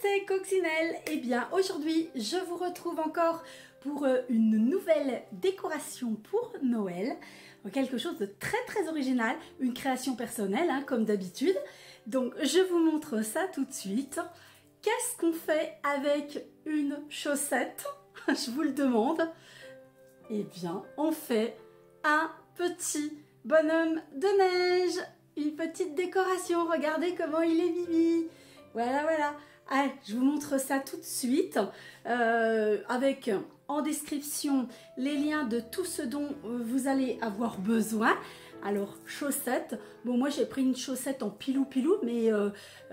c'est Coccinelle. Eh bien aujourd'hui je vous retrouve encore pour une nouvelle décoration pour Noël. Quelque chose de très original, une création personnelle hein, comme d'habitude. Donc je vous montre ça tout de suite. Qu'est-ce qu'on fait avec une chaussette? Je vous le demande. Eh bien on fait un petit bonhomme de neige. Une petite décoration, regardez comment il est mimi. Voilà. Allez, je vous montre ça tout de suite avec en description les liens de tout ce dont vous allez avoir besoin. Alors, chaussettes. Bon, moi, j'ai pris une chaussette en pilou-pilou, mais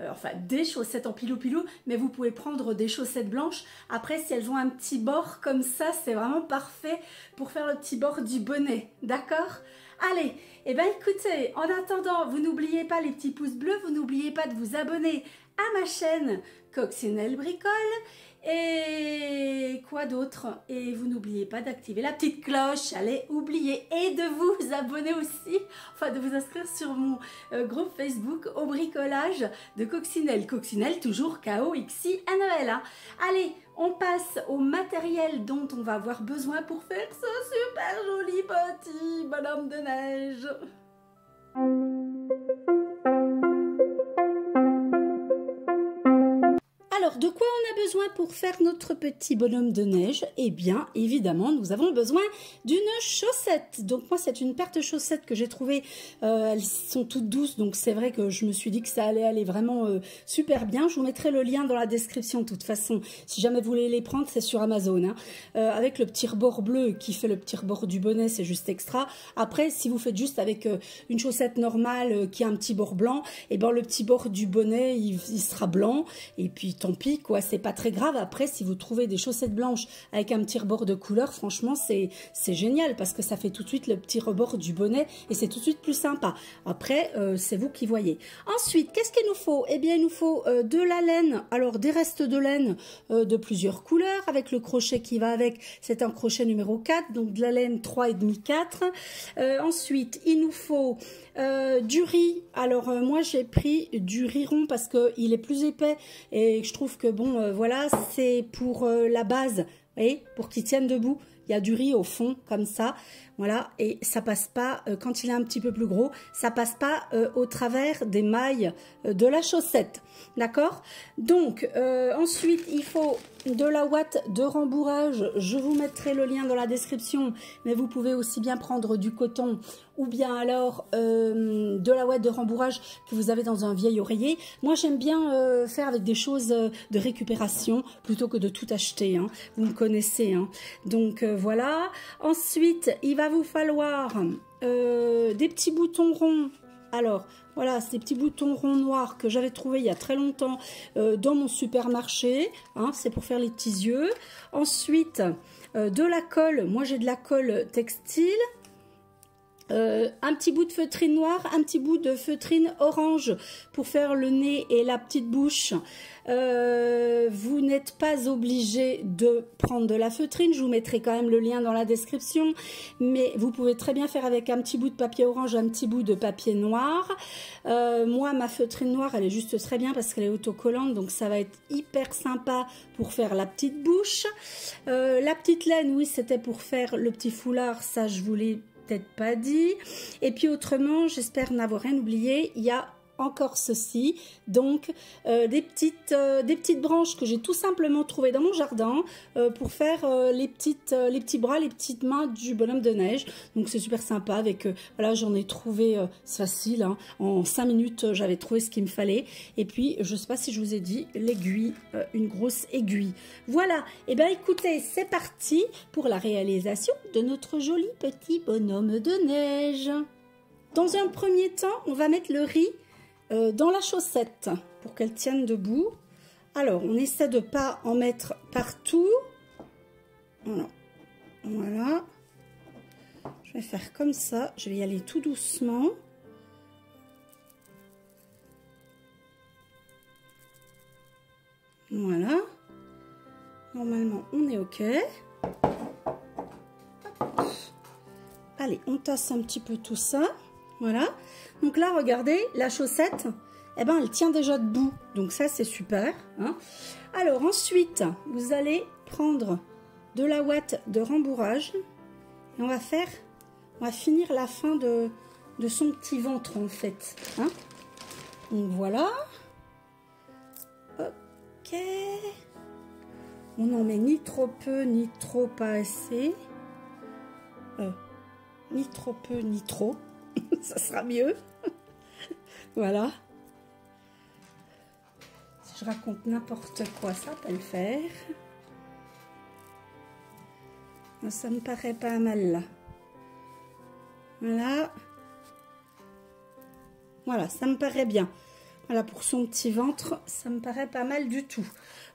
enfin, des chaussettes en pilou-pilou, mais vous pouvez prendre des chaussettes blanches. Après, si elles ont un petit bord comme ça, c'est vraiment parfait pour faire le petit bord du bonnet. D'accord ? Allez, et bien écoutez, en attendant, vous n'oubliez pas les petits pouces bleus, vous n'oubliez pas de vous abonner à ma chaîne Coccinelle Bricole et quoi d'autre? Et vous n'oubliez pas d'activer la petite cloche, allez, oubliez, et de vous abonner aussi, enfin de vous inscrire sur mon groupe Facebook au bricolage de Coccinelle. Coccinelle toujours K-O-X-I-N-E-L. Hein. Allez, on passe au matériel dont on va avoir besoin pour faire ce super joli petit bonhomme de neige. Alors, de quoi on a besoin pour faire notre petit bonhomme de neige? Eh bien, évidemment, nous avons besoin d'une chaussette. Donc, moi, c'est une paire de chaussettes que j'ai trouvées. Elles sont toutes douces, donc c'est vrai que je me suis dit que ça allait aller vraiment super bien. Je vous mettrai le lien dans la description, de toute façon. Si jamais vous voulez les prendre, c'est sur Amazon. Hein. Avec le petit rebord bleu qui fait le petit rebord du bonnet, c'est juste extra. Après, si vous faites juste avec une chaussette normale qui a un petit bord blanc, eh ben, le petit bord du bonnet, il sera blanc. Et puis, tant pis, quoi, c'est pas très grave. Après, si vous trouvez des chaussettes blanches avec un petit rebord de couleur, franchement, c'est génial parce que ça fait tout de suite le petit rebord du bonnet et c'est tout de suite plus sympa. Après, c'est vous qui voyez. Ensuite, qu'est-ce qu'il nous faut? Eh bien, il nous faut de la laine. Alors, des restes de laine de plusieurs couleurs avec le crochet qui va avec. C'est un crochet numéro 4, donc de la laine 3,5, 4. Ensuite, il nous faut du riz. Alors, moi, j'ai pris du riz rond parce qu'il est plus épais et je trouve que bon, voilà, c'est pour la base, vous voyez, pour qu'il tienne debout. Il y a du riz au fond, comme ça, voilà, et ça passe pas, quand il est un petit peu plus gros, ça passe pas au travers des mailles de la chaussette, d'accord? Donc, ensuite, il faut de la ouate de rembourrage, je vous mettrai le lien dans la description, mais vous pouvez aussi bien prendre du coton ou bien alors de la ouate de rembourrage que vous avez dans un vieil oreiller. Moi, j'aime bien faire avec des choses de récupération plutôt que de tout acheter, hein. Vous me connaissez, hein. Donc, voilà. Ensuite, il va vous falloir des petits boutons ronds. Alors, voilà, ces petits boutons ronds noirs que j'avais trouvés il y a très longtemps dans mon supermarché. Hein, c'est pour faire les petits yeux. Ensuite, de la colle. Moi, j'ai de la colle textile. Un petit bout de feutrine noire, un petit bout de feutrine orange pour faire le nez et la petite bouche. Vous n'êtes pas obligé de prendre de la feutrine, je vous mettrai quand même le lien dans la description, mais vous pouvez très bien faire avec un petit bout de papier orange, un petit bout de papier noir. Moi, ma feutrine noire, elle est juste très bien parce qu'elle est autocollante, donc ça va être hyper sympa pour faire la petite bouche. La petite laine, oui, c'était pour faire le petit foulard, ça je vous l'ai peut-être pas dit. Et puis autrement, j'espère n'avoir rien oublié, il y a encore ceci, donc des petites branches que j'ai tout simplement trouvées dans mon jardin pour faire les petits bras, les petites mains du bonhomme de neige. Donc c'est super sympa avec, voilà, j'en ai trouvé, c'est facile, hein, en 5 minutes j'avais trouvé ce qu'il me fallait. Et puis je sais pas si je vous ai dit, l'aiguille, une grosse aiguille. Voilà, et bien écoutez, c'est parti pour la réalisation de notre joli petit bonhomme de neige. Dans un premier temps, on va mettre le riz dans la chaussette pour qu'elle tienne debout. Alors, on essaie de ne pas en mettre partout. Voilà. Je vais faire comme ça. Je vais y aller tout doucement. Voilà. Normalement, on est OK. Allez, on tasse un petit peu tout ça. Voilà. Donc là, regardez, la chaussette, eh ben, elle tient déjà debout. Donc ça, c'est super. Hein. Alors ensuite, vous allez prendre de la ouate de rembourrage. Et on va finir la fin de son petit ventre, en fait. Hein. Donc voilà. Ok. On n'en met ni trop peu, ni trop pas assez. Ni trop peu, ni trop. Ça sera mieux. Voilà. Si je raconte n'importe quoi, ça peut le faire. Ça me paraît pas mal là. Voilà. Voilà, ça me paraît bien. Voilà, pour son petit ventre, ça me paraît pas mal du tout.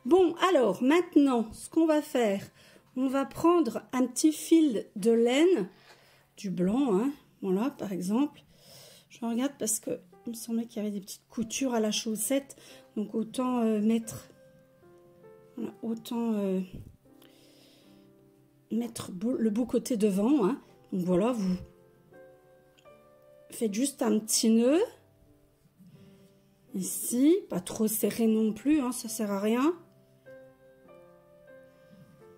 Bon, alors, maintenant, ce qu'on va faire, on va prendre un petit fil de laine, du blanc, hein, voilà, par exemple. Je regarde parce que il me semblait qu'il y avait des petites coutures à la chaussette, donc autant mettre le beau côté devant, hein. Donc voilà, vous faites juste un petit nœud ici, pas trop serré non plus, hein, ça sert à rien.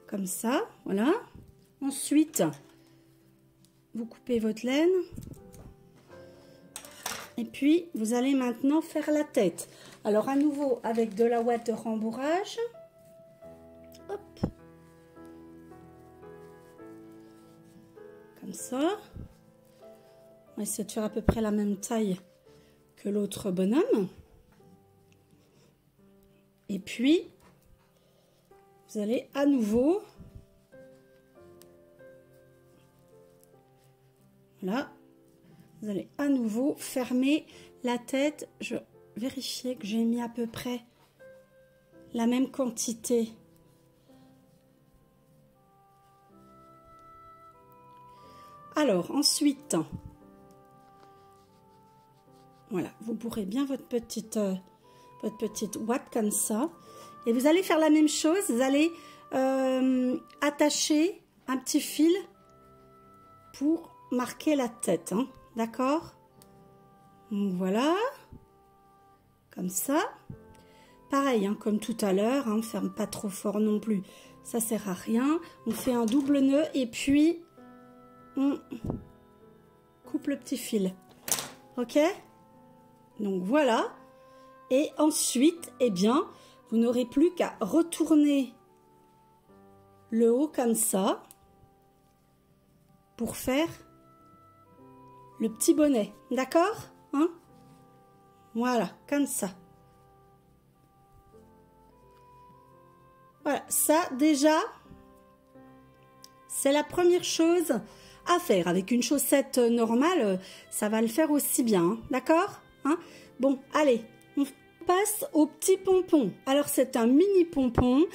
Comme ça, voilà. Ensuite, vous coupez votre laine. Et puis, vous allez maintenant faire la tête. Alors, à nouveau, avec de la ouate de rembourrage. Hop. Comme ça. On va essayer de faire à peu près la même taille que l'autre bonhomme. Et puis, vous allez à nouveau... Voilà. Vous allez à nouveau fermer la tête. Je vais vérifier que j'ai mis à peu près la même quantité. Alors, ensuite, voilà, vous bourrez bien votre petite ouate comme ça. Et vous allez faire la même chose. Vous allez attacher un petit fil pour marquer la tête, hein. D'accord? Voilà, comme ça. Pareil, hein, comme tout à l'heure, hein, on ne ferme pas trop fort non plus, ça sert à rien. On fait un double nœud et puis on coupe le petit fil. Ok? Donc voilà. Et ensuite, eh bien, vous n'aurez plus qu'à retourner le haut comme ça pour faire le petit bonnet, d'accord, hein? Voilà, comme ça. Voilà, ça déjà, c'est la première chose à faire. Avec une chaussette normale, ça va le faire aussi bien, hein, d'accord, hein? Bon, allez, on passe au petit pompon. Alors c'est un mini pompon.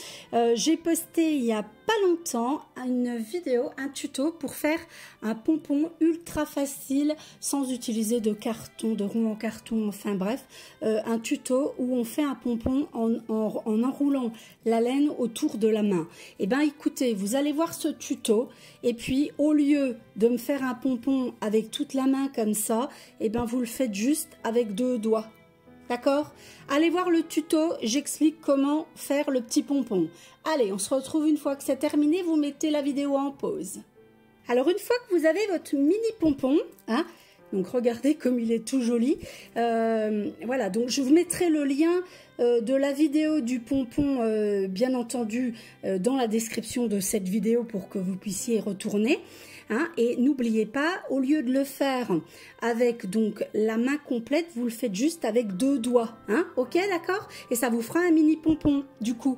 J'ai posté il y a pas longtemps une vidéo, un tuto pour faire un pompon ultra facile sans utiliser de carton, de rond en carton, enfin bref, un tuto où on fait un pompon en enroulant la laine autour de la main. Et ben écoutez, vous allez voir ce tuto et puis au lieu de me faire un pompon avec toute la main comme ça, et ben vous le faites juste avec 2 doigts. D'accord? Allez voir le tuto, j'explique comment faire le petit pompon. Allez, on se retrouve une fois que c'est terminé, vous mettez la vidéo en pause. Alors une fois que vous avez votre mini pompon, hein, donc regardez comme il est tout joli. Voilà, donc je vous mettrai le lien de la vidéo du pompon, bien entendu, dans la description de cette vidéo pour que vous puissiez retourner. Hein, et n'oubliez pas, au lieu de le faire avec donc la main complète, vous le faites juste avec 2 doigts. Hein, ok, d'accord? Et ça vous fera un mini pompon du coup.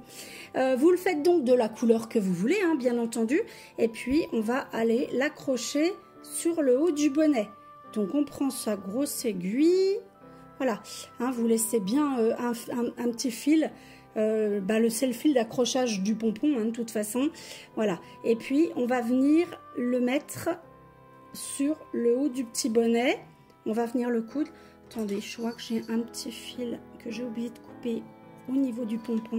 Vous le faites donc de la couleur que vous voulez, hein, bien entendu. Et puis, on va aller l'accrocher sur le haut du bonnet. Donc, on prend sa grosse aiguille. Voilà, hein, vous laissez bien un petit fil. C'est le fil d'accrochage du pompon, hein, de toute façon. Voilà, et puis on va venir le mettre sur le haut du petit bonnet. On va venir le coudre. Attendez, je vois que j'ai un petit fil que j'ai oublié de couper au niveau du pompon.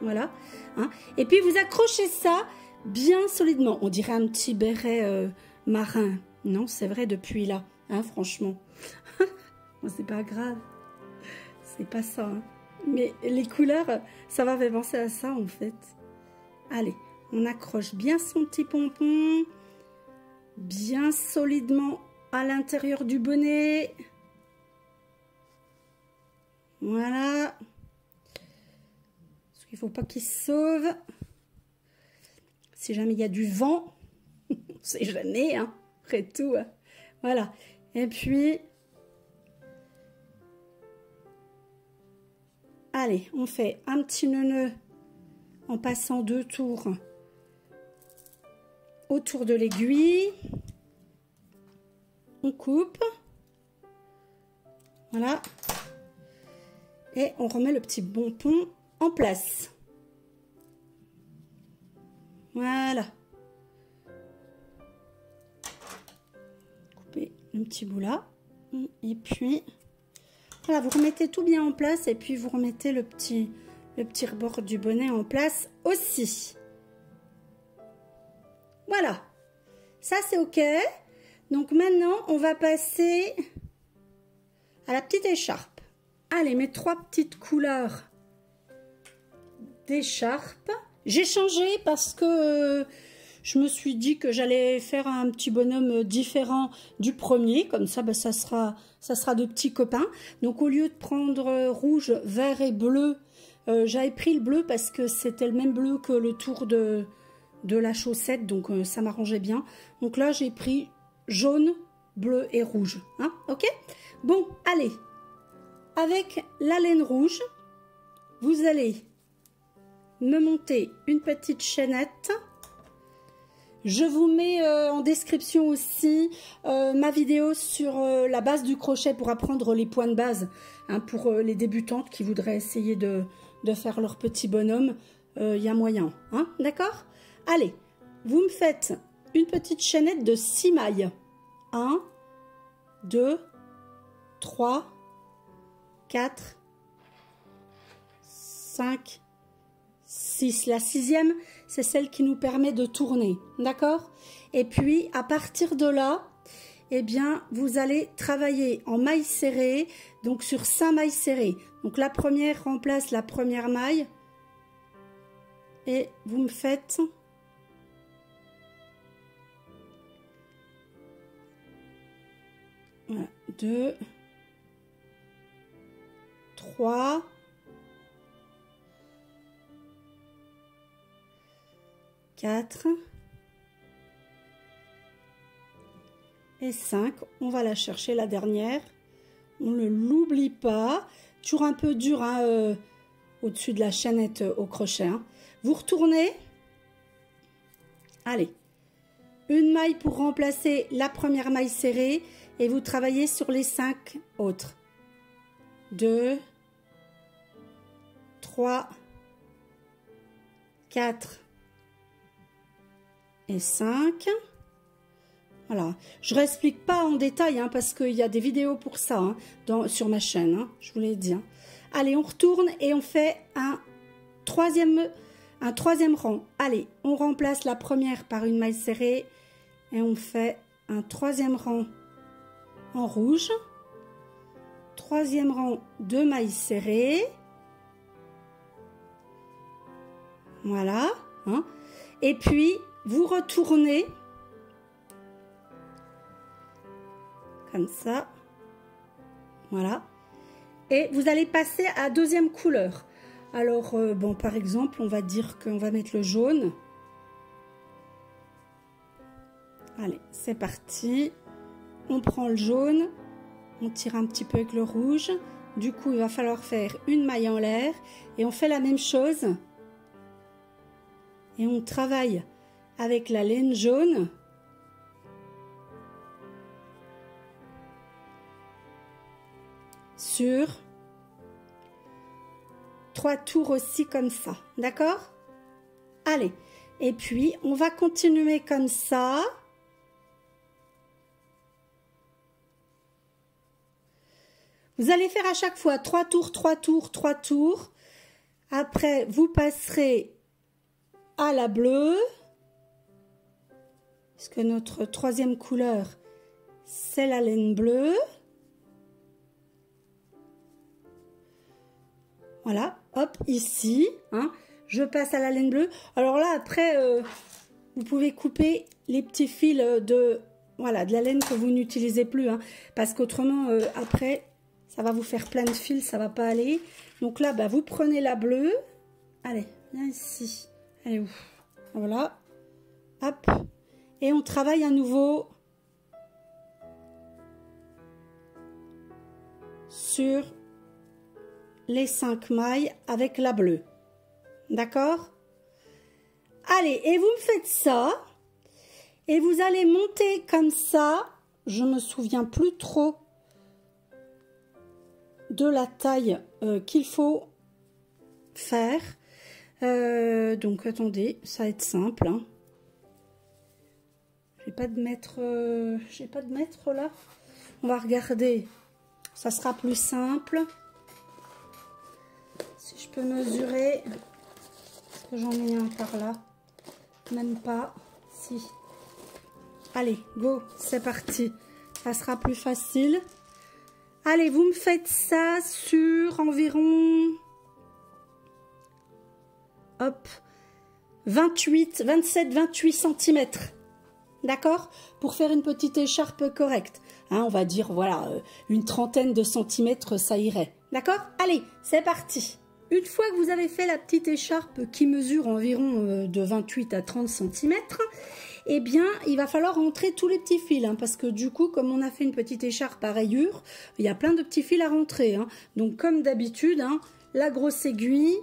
Voilà, hein. Et puis vous accrochez ça bien solidement. On dirait un petit béret marin. Non, c'est vrai depuis là, hein, franchement. Bon, c'est pas grave, c'est pas ça, hein. Mais les couleurs, ça m'a fait penser à ça en fait. Allez, on accroche bien son petit pompon, bien solidement à l'intérieur du bonnet. Voilà. Parce qu'il ne faut pas qu'il se sauve. Si jamais il y a du vent, on ne sait jamais, hein, après tout. Voilà. Et puis, allez, on fait un petit nœud en passant 2 tours autour de l'aiguille. On coupe. Voilà. Et on remet le petit pompon en place. Voilà. Coupez le petit bout là. Et puis, voilà, vous remettez tout bien en place. Et puis, vous remettez le petit rebord du bonnet en place aussi. Voilà. Ça, c'est OK. Donc, maintenant, on va passer à la petite écharpe. Allez, mes 3 petites couleurs d'écharpe. J'ai changé parce que je me suis dit que j'allais faire un petit bonhomme différent du premier. Comme ça, ben, ça sera de petits copains. Donc, au lieu de prendre rouge, vert et bleu, j'avais pris le bleu parce que c'était le même bleu que le tour de la chaussette. Donc, ça m'arrangeait bien. Donc là, j'ai pris jaune, bleu et rouge. Hein, OK? Bon, allez. Avec la laine rouge, vous allez me monter une petite chaînette. Je vous mets en description aussi ma vidéo sur la base du crochet pour apprendre les points de base, hein, pour les débutantes qui voudraient essayer de faire leur petit bonhomme. Il y a moyen, hein, d'accord? Allez, vous me faites une petite chaînette de 6 mailles. 1, 2, 3, 4, 5, 6. La 6e, c'est celle qui nous permet de tourner, d'accord? Et puis, à partir de là, eh bien, vous allez travailler en mailles serrées, donc sur 5 mailles serrées. Donc, la première remplace la première maille. Et vous me faites... Voilà, 2, 3, 4 et 5. On va la chercher, la dernière. On ne l'oublie pas. Toujours un peu dur, hein, au-dessus de la chaînette au crochet. Hein. Vous retournez. Allez. Une maille pour remplacer la première maille serrée. Et vous travaillez sur les 5 autres. 2, 3, 4 et 5. Voilà. Je ne réexplique pas en détail, hein, parce qu'il y a des vidéos pour ça, hein, sur ma chaîne, hein, je vous l'ai dit. Hein. Allez, on retourne et on fait un troisième rang. Allez, on remplace la première par une maille serrée et on fait un 3e rang en rouge. 3e rang de mailles serrées. Voilà. Hein. Et puis, vous retournez comme ça. Voilà. Et vous allez passer à la 2e couleur. Alors, bon, par exemple, on va dire qu'on va mettre le jaune. Allez, c'est parti. On prend le jaune. On tire un petit peu avec le rouge. Du coup, il va falloir faire une maille en l'air. Et on fait la même chose. Et on travaille avec la laine jaune. Sur 3 tours aussi comme ça. D'accord? Allez. Et puis, on va continuer comme ça. Vous allez faire à chaque fois 3 tours, 3 tours, 3 tours. Après, vous passerez à la bleue. Parce que notre 3e couleur, c'est la laine bleue. Voilà, hop, ici, hein, je passe à la laine bleue. Alors là, après, vous pouvez couper les petits fils de la laine que vous n'utilisez plus, hein, parce qu'autrement, après, ça va vous faire plein de fils, ça va pas aller. Donc là, bah, vous prenez la bleue. Allez, viens ici. Elle est où? Voilà. Hop. Et on travaille à nouveau sur les 5 mailles avec la bleue. D'accord? Allez, et vous me faites ça. Et vous allez monter comme ça. Je me souviens plus trop de la taille qu'il faut faire. Donc attendez, ça va être simple. Hein. J'ai pas de mètre là. On va regarder. Ça sera plus simple. Si je peux mesurer. Est-ce que j'en ai un par là? Même pas. Si. Allez, go, c'est parti. Ça sera plus facile. Allez, vous me faites ça sur environ... Hop. 27, 28 cm. D'accord? Pour faire une petite écharpe correcte. Hein, on va dire, voilà, une trentaine de centimètres, ça irait. D'accord? Allez, c'est parti. Une fois que vous avez fait la petite écharpe qui mesure environ de 28 à 30 cm, eh bien, il va falloir rentrer tous les petits fils. Hein, parce que du coup, comme on a fait une petite écharpe à rayures, il y a plein de petits fils à rentrer. Hein. Donc, comme d'habitude, hein, la grosse aiguille...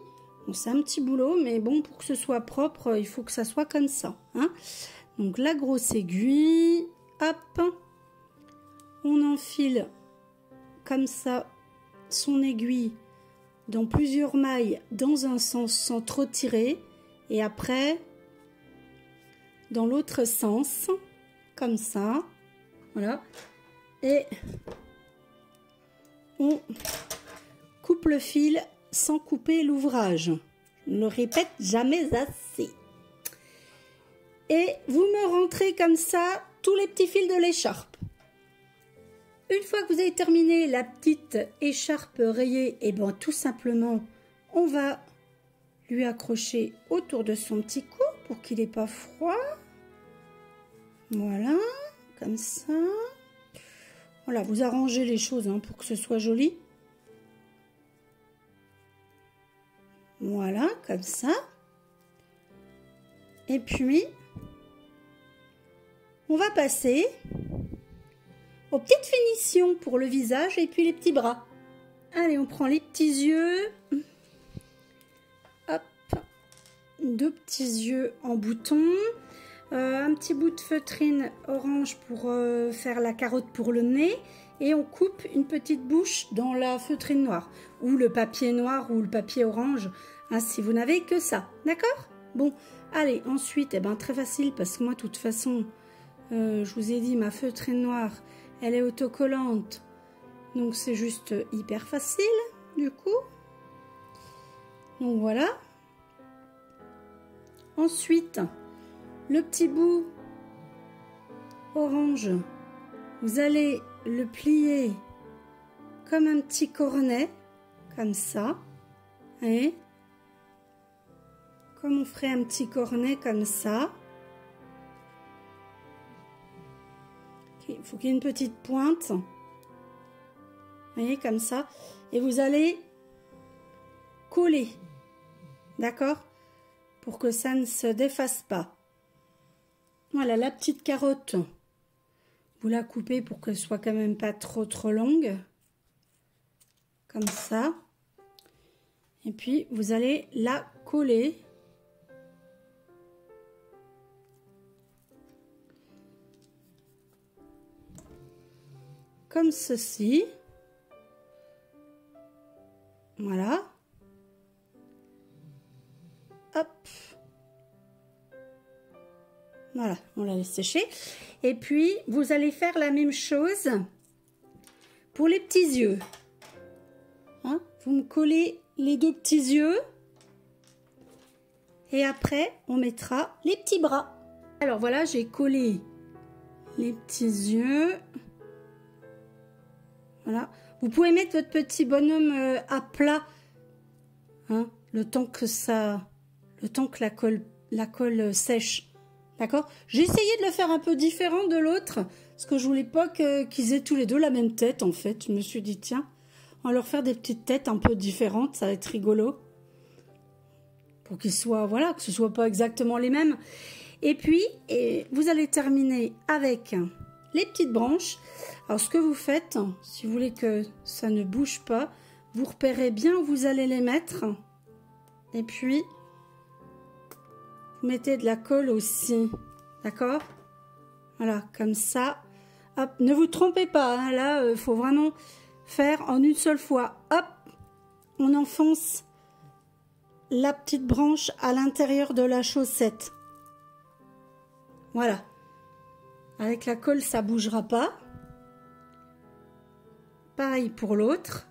Bon, c'est un petit boulot, mais bon, pour que ce soit propre, il faut que ça soit comme ça. Hein. Donc, la grosse aiguille, hop, on enfile comme ça son aiguille dans plusieurs mailles dans un sens sans trop tirer. Et après, dans l'autre sens, comme ça. Voilà. Et on coupe le fil sans couper l'ouvrage. Je ne le répète jamais assez. Et vous me rentrez comme ça tous les petits fils de l'écharpe. Une fois que vous avez terminé la petite écharpe rayée, et bien tout simplement, on va lui accrocher autour de son petit cou pour qu'il n'ait pas froid. Voilà, comme ça. Voilà, vous arrangez les choses hein, pour que ce soit joli. Voilà, comme ça. Et puis, on va passer aux petites finitions pour le visage et puis les petits bras. Allez, on prend les petits yeux. Hop, 2 petits yeux en bouton. Un petit bout de feutrine orange pour faire la carotte pour le nez. Et on coupe une petite bouche dans la feutrine noire. Ou le papier noir ou le papier orange. Hein, si vous n'avez que ça. D'accord? Bon, allez, ensuite, eh ben, très facile parce que moi, de toute façon, je vous ai dit, ma feutrine noire, elle est autocollante. Donc, c'est juste hyper facile, du coup. Donc, voilà. Ensuite, le petit bout orange, vous allez le plier comme un petit cornet, comme ça. Et comme on ferait un petit cornet comme ça. Il faut qu'il y ait une petite pointe. Vous voyez, comme ça. Et vous allez coller. D'accord? Pour que ça ne se défasse pas. Voilà, la petite carotte. Vous la coupez pour qu'elle soit quand même pas trop longue. Comme ça. Et puis, vous allez la coller. Comme ceci. Voilà. Hop. Voilà, on la laisse sécher. Et puis, vous allez faire la même chose pour les petits yeux. Hein? Vous me collez les 2 petits yeux. Et après, on mettra les petits bras. Alors voilà, j'ai collé les petits yeux. Voilà. Vous pouvez mettre votre petit bonhomme à plat hein, le temps que la colle sèche. D'accord? J'ai essayé de le faire un peu différent de l'autre, parce que je voulais pas qu'ils aient tous les deux la même tête, en fait. Je me suis dit, tiens, on va leur faire des petites têtes un peu différentes, ça va être rigolo. Pour qu'ils soient, voilà, que ce soit pas exactement les mêmes. Et puis, vous allez terminer avec les petites branches. Alors, ce que vous faites, si vous voulez que ça ne bouge pas, vous repérez bien où vous allez les mettre. Et puis, vous mettez de la colle aussi. D'accord? Voilà, comme ça. Hop, ne vous trompez pas, hein, là, faut vraiment faire en une seule fois. Hop, on enfonce la petite branche à l'intérieur de la chaussette. Voilà. Avec la colle, ça bougera pas. Pareil pour l'autre.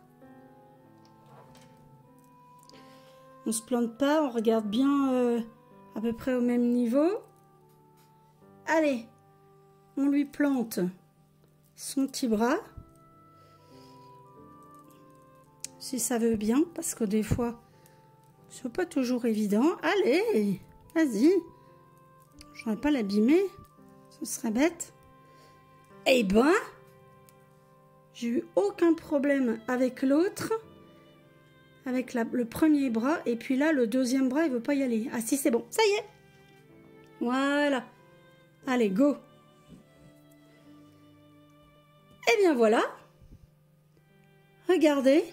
On se plante pas, on regarde bien à peu près au même niveau. Allez, on lui plante son petit bras. Si ça veut bien, parce que des fois, c'est pas toujours évident. Allez, vas-y. Je n'aurais pas l'abîmer, ce serait bête. Eh ben, j'ai eu aucun problème avec l'autre, avec le premier bras, et puis là, le deuxième bras, il veut pas y aller. Ah si, c'est bon, ça y est. Voilà. Allez, go. Eh bien voilà. Regardez.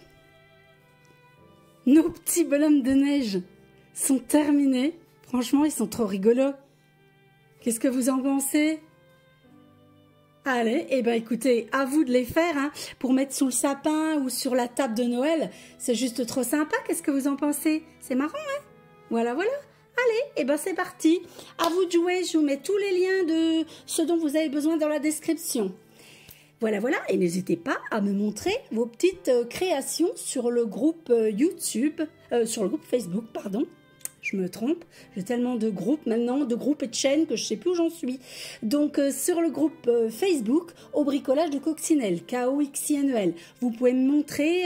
Nos petits bonhommes de neige sont terminés. Franchement, ils sont trop rigolos. Qu'est-ce que vous en pensez? Allez, eh ben écoutez, à vous de les faire, hein, pour mettre sous le sapin ou sur la table de Noël. C'est juste trop sympa, qu'est-ce que vous en pensez? C'est marrant, hein? Voilà, voilà. Allez, eh ben c'est parti. À vous de jouer, je vous mets tous les liens de ce dont vous avez besoin dans la description. Voilà, voilà, et n'hésitez pas à me montrer vos petites créations sur le groupe YouTube, sur le groupe Facebook, pardon. Je me trompe, j'ai tellement de groupes maintenant, de groupes et de chaînes que je ne sais plus où j'en suis. Donc sur le groupe Facebook, au bricolage de Coccinelle, K-O-X-I-N-E-L. Vous pouvez me montrer,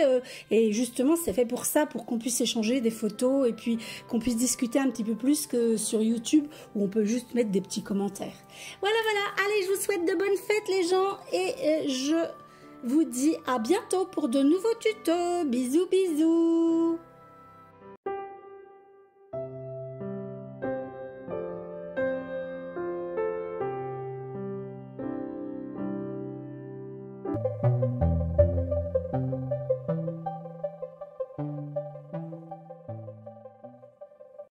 et justement c'est fait pour ça, pour qu'on puisse échanger des photos et puis qu'on puisse discuter un petit peu plus que sur YouTube où on peut juste mettre des petits commentaires. Voilà, voilà, allez, je vous souhaite de bonnes fêtes les gens et je vous dis à bientôt pour de nouveaux tutos. Bisous, bisous.